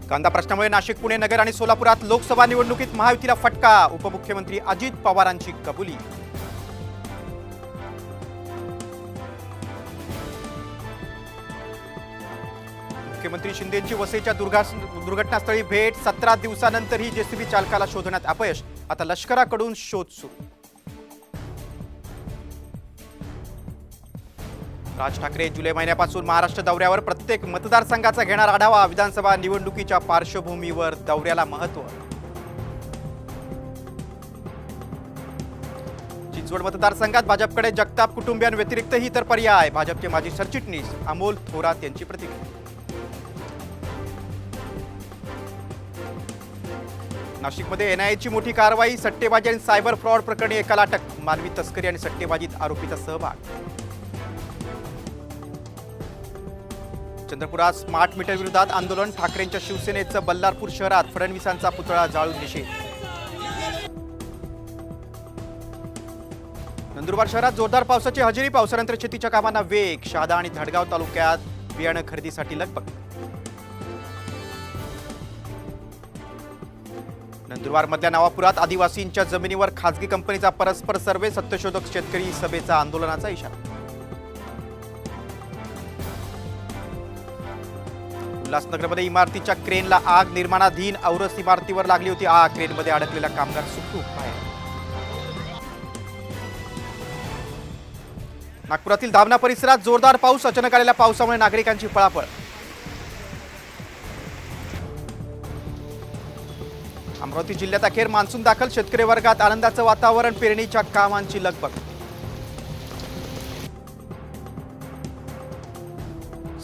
कांदा प्रश्नामुळे नाशिक, पुणे, नगर आणि सोलापुरात लोकसभा निवडणुकीत महायुतीला फटका. उपमुख्यमंत्री अजित पवारांची कबुली. मुख्यमंत्री शिंदेंची वसईच्या दुर्घटनास्थळी भेट. 17 दिवसानंतरही जेसीबी चालकाला शोधण्यात अपयश. आता लष्कराकडून शोध सुरू. राज ठाकरे जुलै महिन्यापासून महाराष्ट्र दौऱ्यावर. प्रत्येक मतदारसंघाचा घेणार आढावा. विधानसभा निवडणुकीच्या पार्श्वभूमीवर दौऱ्याला महत्त्व. चिंचवड मतदारसंघात भाजपकडे जगताप कुटुंबियांव्यतिरिक्तही इतर पर्याय. भाजपचे माजी सरचिटणीस अमोल थोरात यांची प्रतिक्रिया. नाशिकमध्ये एनआयएची मोठी कारवाई. सट्टेबाजी आणि सायबर फ्रॉड प्रकरणी एकाला अटक. मानवी तस्करी आणि सट्टेबाजीत आरोपीचा सहभाग. चंद्रपुरात स्मार्ट मीटर विरोधात आंदोलन. ठाकरेंच्या शिवसेनेचं बल्लारपूर शहरात फडणवीसांचा पुतळा जाळून निषेध. नंदुरबार शहरात जोरदार पावसाची हजेरी. पावसानंतर शेतीच्या कामांना वेग. शहादा आणि धडगाव तालुक्यात बियाणं खरेदीसाठी लगबग. नंदुरबारमधल्या नवापुरात आदिवासींच्या जमिनीवर खासगी कंपनीचा परस्पर सर्वे. सत्यशोधक शेतकरी सभेचा आंदोलनाचा इशारा. उल्हासनगरमध्ये इमारतीच्या क्रेनला आग. निर्माणाधीन औरस इमारतीवर लागली होती आग. क्रेनमध्ये अडकलेला कामगार सुखरूप बाहेर. नागपुरातील धामणा परिसरात जोरदार पाऊस. अचानक आलेल्या पावसामुळे नागरिकांची पळापळ. अमरावती जिल्ह्यात अखेर मान्सून दाखल. शेतकरी वर्गात आनंदाचं वातावरण. पेरणीच्या कामांची लगबग.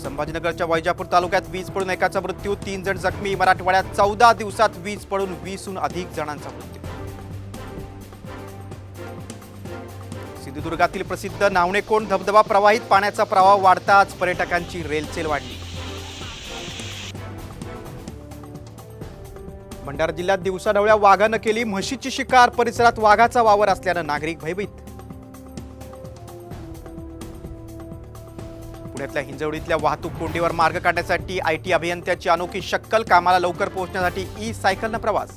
संभाजीनगरच्या वैजापूर तालुक्यात वीज पडून एकाचा मृत्यू. 3 जण जखमी. मराठवाड्यात 14 दिवसात वीज पडून 20हून अधिक जणांचा मृत्यू. सिंधुदुर्गातील प्रसिद्ध नावणेकोंड धबधबा प्रवाहित. पाण्याचा प्रवाह वाढताच पर्यटकांची रेलचेल वाढली. भंडारा जिल्ह्यात दिवसाढवळ्या वाघानं केली म्हशीची शिकार. परिसरात वाघाचा वावर असल्यानं नागरिक भयभीत. पुण्यातल्या हिंजवडीतल्या वाहतूक कोंडीवर मार्ग काढण्यासाठी आयटी अभियंत्याची अनोखी शक्कल. कामाला लवकर पोहोचण्यासाठी ई सायकलनं प्रवास.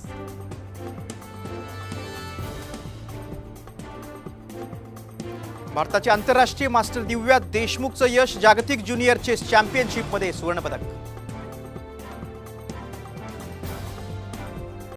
भारताचे आंतरराष्ट्रीय मास्टर दिव्या देशमुखचं यश. जागतिक ज्युनियर चेस चॅम्पियनशिपमध्ये सुवर्णपदक.